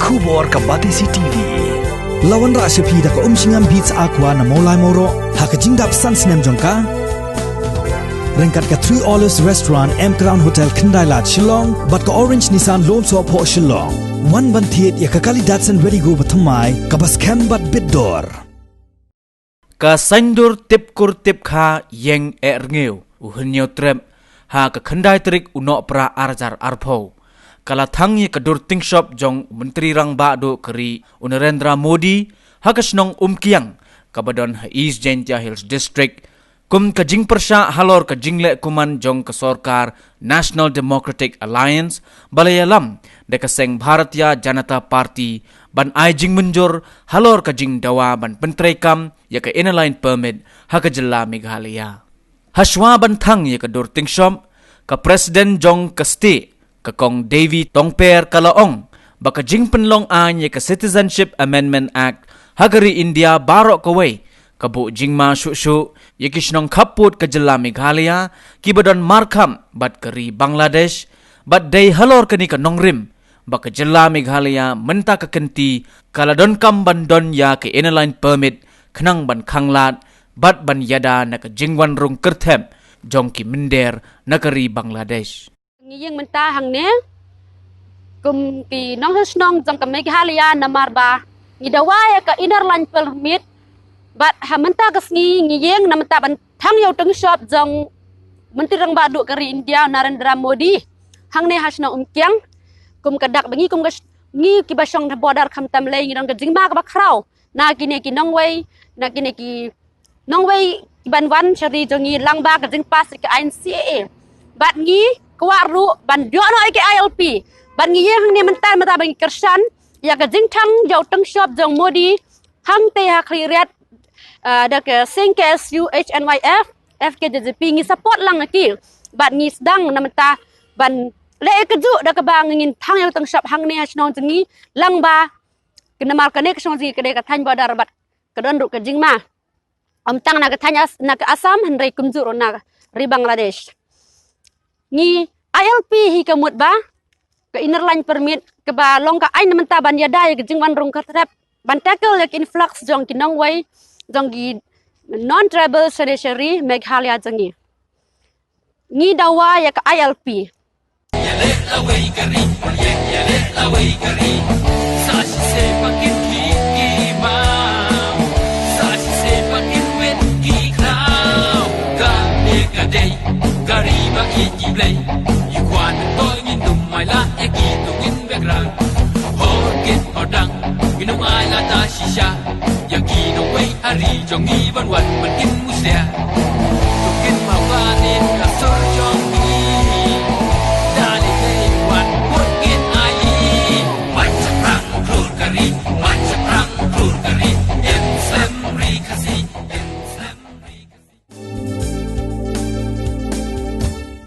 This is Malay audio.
Kubor ka Batisi TV. Lawan rasipi da ka umsingam beats aqua na molai moro hakajingdap sunsnem jongka. Rengkat ka 3 Olives Restaurant M Crown Hotel Kendailat Shillong bat ka Orange Nissan Loan So Po Shillong. One bantiet ya ka kali Datsun Ready Go bathamai ka bas kem bat bidor. Ka sandur tip kur tip kha yeng ngeu uhnyo trem ha ka khandai trik unok pra arjar arpho. Kala thang ye ka dur ting shop jong menteri rang ba do kari Narendra Modi ha ka snong kiang ka badon ha East Jaintia Hills District kum ka jing persha halor ka jingle kuman jong ka sorkar National Democratic Alliance balayalam de ka seng Bharatiya Janata Party ban ai jing munjur halor ka jing dawa ban pentrekam ya ka inline permit ha ka jilla Meghalaya. Hashwa ban thang ye ka dur ting shop ka President jong ka state ka kong Davy Tongper Kalaong baka jing penlong an ye ka Citizenship Amendment Act hagari India barok kawai kabu jing ma shu ye kishnong kaput ka jilla Meghalaya kibadon markham bat kari Bangladesh bat day halor kani ka nongrim baka jilla Meghalaya menta ka kenti kaladon kam bandon ya ka inline permit khnang ban khanglat bat ban yada na ka jingwan rung kerthem jong ki minder na kari Bangladesh. Ngiyeng menta hang ne kum pi nong snong jong ka Meghalaya namar ba ngidawa ya ka inner line permit bat ha menta ka ngiyeng na menta ban thang yaw teng shop jong menteri rang ba du kari India Narendra Modi hang ne hasna kiang kum kadak bangi kum ngi ki basong na border kham tam lei ngirang ka jingma ka ba khrau na ki ne ki nong wei na ki ne ki nong wei ban wan chari jong ngi lang ba ka jing pas ka NCA bat ngi Kuaru ban dono ke ILP ban ngiye hang ne mental mata bang kersan ya ka jingthang jau teng shop jong Modi hang te ha khriat da ke sing KSU HNYF FKJP ngi support lang ki bat ngi sedang na mata ban le ke ju da ka bang ngin thang jau teng shop hang ne ha snong jingi lang ba kena mal ka ne ka snong ji ke de ka than bodar bat ka don ru ka jingma tang na ka thanya na ka Assam han rei kumju ro na ri Bangladesh ni ILP hi kamut ba ke inner line permit ke ba long ka ai namenta ban yada ya jingwan rong ka trap ban tackle yak influx jong kinong wai jong gi non tribal territory Meghalaya jangi ni dawa ya ka ILP Gariba iki play you want to in dum mai la eki to in background horget odang minum ai la ta shisha yaki no way hari jongi ban wan man kin musya to kin ma wa ni ka sor jong